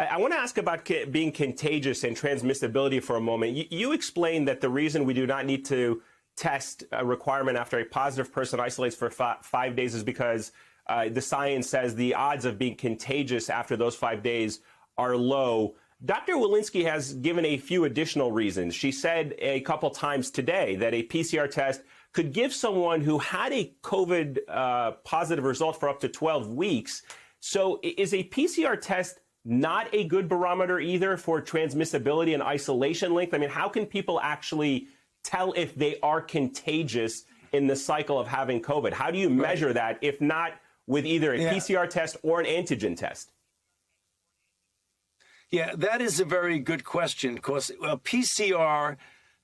I want to ask about being contagious and transmissibility for a moment. You explained that the reason we do not need to test a requirement after a positive person isolates for 5 days is because the science says the odds of being contagious after those 5 days are low. Dr. Walensky has given a few additional reasons. She said a couple times today that a PCR test could give someone who had a COVID positive result for up to 12 weeks. So is a PCR test not a good barometer either for transmissibility and isolation length? I mean, how can people actually tell if they are contagious in the cycle of having COVID? How do you measure that, if not with either a PCR test or an antigen test? Yeah, that is a very good question, because a PCR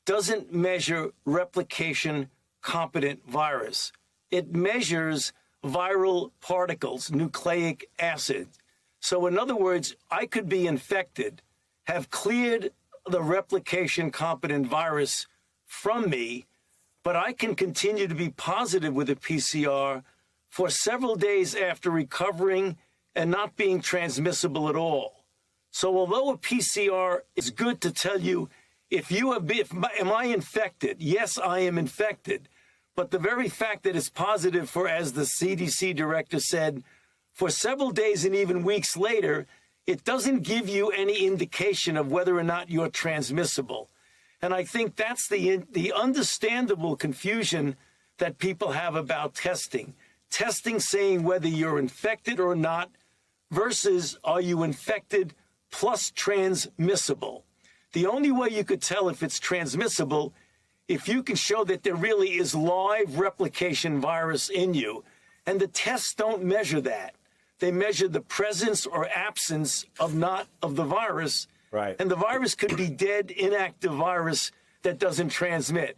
doesn't measure replication competent virus. It measures viral particles, nucleic acid. So in other words, I could be infected, have cleared the replication competent virus from me, but I can continue to be positive with a PCR for several days after recovering and not being transmissible at all. So although a PCR is good to tell you if you have been, am I infected? Yes, I am infected. But the very fact that it's positive for, as the CDC director said, for several days and even weeks later, it doesn't give you any indication of whether or not you're transmissible. And I think that's the understandable confusion that people have about testing. Testing saying whether you're infected or not versus are you infected plus transmissible. The only way you could tell if it's transmissible, if you can show that there really is live replication virus in you. And the tests don't measure that. They measure the presence or absence of the virus. Right. And the virus could be dead, inactive virus that doesn't transmit.